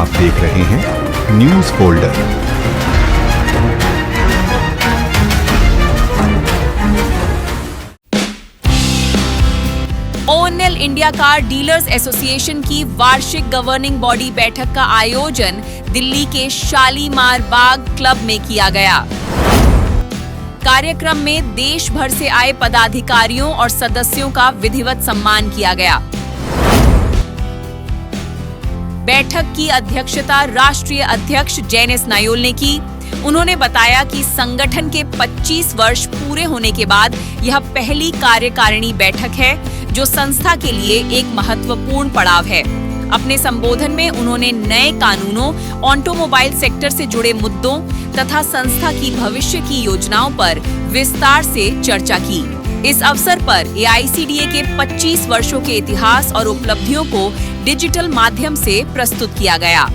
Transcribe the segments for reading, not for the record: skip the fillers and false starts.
आप देख रहे हैं news folder. ONL India car dealers association की वार्षिक गवर्निंग बॉडी बैठक का आयोजन दिल्ली के शालीमार बाग क्लब में किया गया। कार्यक्रम में देश भर से आए पदाधिकारियों और सदस्यों का विधिवत सम्मान किया गया। बैठक की अध्यक्षता राष्ट्रीय अध्यक्ष जैनेस नायोल ने की। उन्होंने बताया कि संगठन के 25 वर्ष पूरे होने के बाद यह पहली कार्यकारिणी बैठक है, जो संस्था के लिए एक महत्वपूर्ण पड़ाव है। अपने संबोधन में उन्होंने नए कानूनों, ऑटोमोबाइल सेक्टर से जुड़े मुद्दों तथा संस्था की भविष्य की योजनाओं पर विस्तार से चर्चा की। इस अवसर पर AICDA के 25 वर्षों के इतिहास और उपलब्धियों को डिजिटल माध्यम से प्रस्तुत किया गया।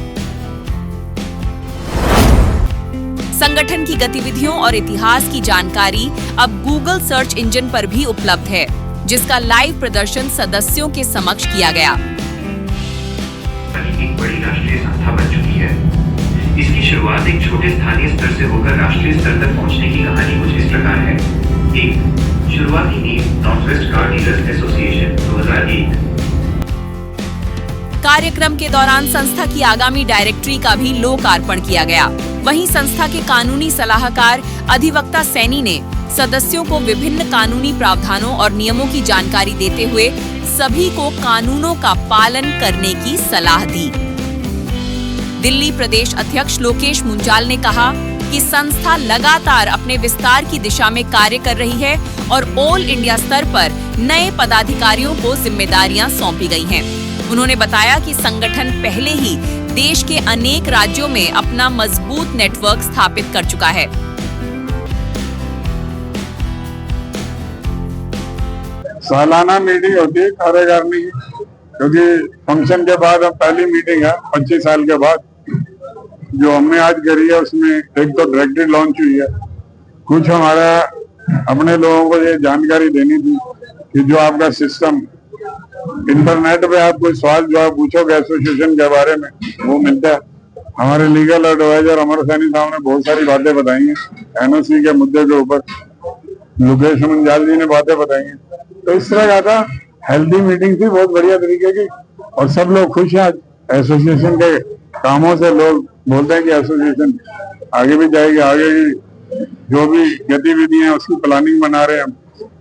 संगठन की गतिविधियों और इतिहास की जानकारी अब गूगल सर्च इंजन पर भी उपलब्ध है, जिसका लाइव प्रदर्शन सदस्यों के समक्ष किया गया। एक बड़ी राष्ट्रीय संस्था बन चुकी है। इसकी शुरुआत एक छोटे स्थानीय स्तर से होकर राष्ट्रीय स्तर तक पहुंचने की कहानी कुछ इस प्रकार है। एक शुरुआती नींव north west car dealers association 2001। कार्यक्रम के दौरान संस्था की आगामी डायरेक्टरी का भी लोकार्पण किया गया। वहीं संस्था के कानूनी सलाहकार अधिवक्ता सैनी ने सदस्यों को विभिन्न कानूनी प्रावधानों और नियमों की जानकारी देते हुए सभी को कानूनों का पालन करने की सलाह दी। दिल्ली प्रदेश अध्यक्ष लोकेश मुंजाल ने कहा कि संस्था लगातार अपने विस्तार की दिशा में कार्य कर रही है और ऑल इंडिया स्तर पर नए पदाधिकारियों को जिम्मेदारियां सौंपी गई हैं। उन्होंने बताया कि संगठन पहले ही देश के अनेक राज्यों में अपना मजबूत नेटवर्क स्थापित कर चुका है। सालाना मीटिंग होती है कार्यकारिणी की, क्योंकि फंक्शन के बाद अब पहली मीटिंग है 25 साल के बाद। जो हमने आज करी है उसमें एक तो डायरेक्टरी लॉन्च हुई है। कुछ हमारा अपने लोगों को ये जानकारी देनी थी कि जो आपका सिस्टम इंटरनेट पे आप कोई सवाल जो आप पूछोगे एसोसिएशन के बारे में वो मिलता है। हमारे लीगल एडवाइजर अमर सैनी साहब ने बहुत सारी बातें बताई हैं NOC के मुद्दे के ऊपर। लोकेश मुंजाल जी ने बातें बताई हैं। तो इस तरह का था, हेल्दी मीटिंग थी, बहुत बढ़िया तरीके की और सब लोग खुश हैं। एसोसिएशन के कामों से लोग बोलते हैं कि एसोसिएशन आगे भी जाएगी। आगे की जो भी गतिविधि है उसकी प्लानिंग बना रहे हैं हम।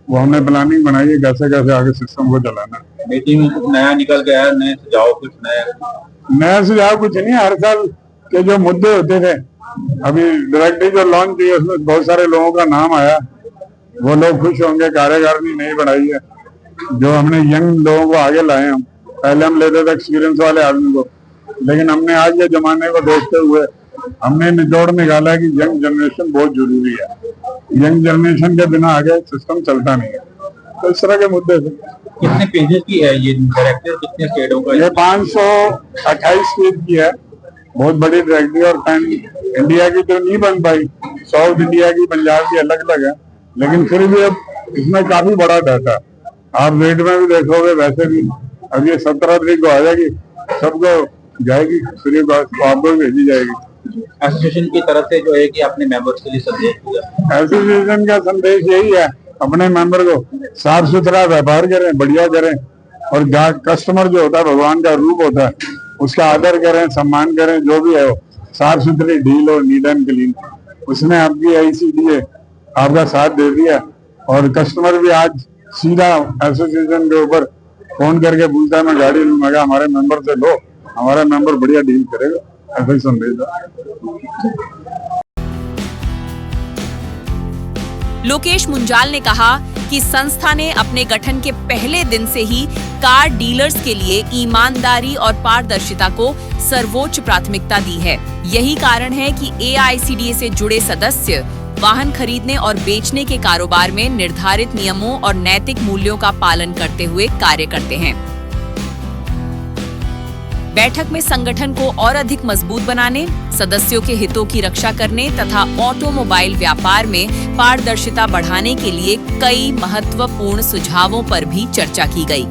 वो हमने प्लानिंग बनाई है कैसे कैसे आगे सिस्टम को चलाना। मीटिंग में कुछ नया निकल गया है, नए सुझाव कुछ नया सुझाव कुछ नहीं। हर साल के जो मुद्दे होते थे, अभी डायरेक्टरी जो लॉन्च हुई है उसमें बहुत सारे लोगों का नाम आया। वो लोग खुश होंगे। कार्यकारिणी नहीं बढ़ाई है, जो हमने यंग लोगों को आगे लाए हैं। हम पहले हम लेते थे एक्सपीरियंस वाले आदमी को, लेकिन हमने आज के जमाने को देखते हुए हमने निचोड़ निकाला कि यंग जनरेशन बहुत जरूरी है। यंग जनरेशन के बिना आगे सिस्टम चलता नहीं है। तो इस तरह के मुद्दे थे। कितने पेजेस की है ये डायरेक्टरी, कितने स्टेटों का? ये 528 पेज की है, बहुत बड़ी डायरेक्टरी। और इंडिया की तो नहीं बन पाई, साउथ इंडिया की, पंजाब की अलग अलग है, लेकिन फिर भी अब इसमें काफी बड़ा डाटा। आप रेट में भी देखोगे, वैसे भी अब ये 17 तारीख को आ जाएगी, सबको जाएगी, फ्री को आपको भेजी जाएगी। एसोसिएशन की तरफ से जो है कि अपने मेंबर्स के लिए संदेश दिया। एसोसिएशन का संदेश यही है, अपने मेंबर को साफ सुथरा व्यवहार करें, बढ़िया करें। और कस्टमर जो होता है भगवान का रूप होता है, उसका आदर करें, सम्मान करें। जो भी है वो साफ सुथरी डील हो, नीट एंड क्लीन। उसने आपकी AICDA आपका साथ दे दिया। और कस्टमर भी आज सीधा एसोसिएशन के ऊपर फोन करके पूछता है, मैं गाड़ी लूंगा, हमारे मेंबर से लो, हमारा मेंबर बढ़िया डील करेगा। ऐसा ही संदेश है। लोकेश मुंजाल ने कहा कि संस्था ने अपने गठन के पहले दिन से ही कार डीलर्स के लिए ईमानदारी और पारदर्शिता को सर्वोच्च प्राथमिकता दी है। यही कारण है कि AICDA से जुड़े सदस्य वाहन खरीदने और बेचने के कारोबार में निर्धारित नियमों और नैतिक मूल्यों का पालन करते हुए कार्य करते हैं। बैठक में संगठन को और अधिक मजबूत बनाने, सदस्यों के हितों की रक्षा करने तथा ऑटोमोबाइल व्यापार में पारदर्शिता बढ़ाने के लिए कई महत्वपूर्ण सुझावों पर भी चर्चा की गई।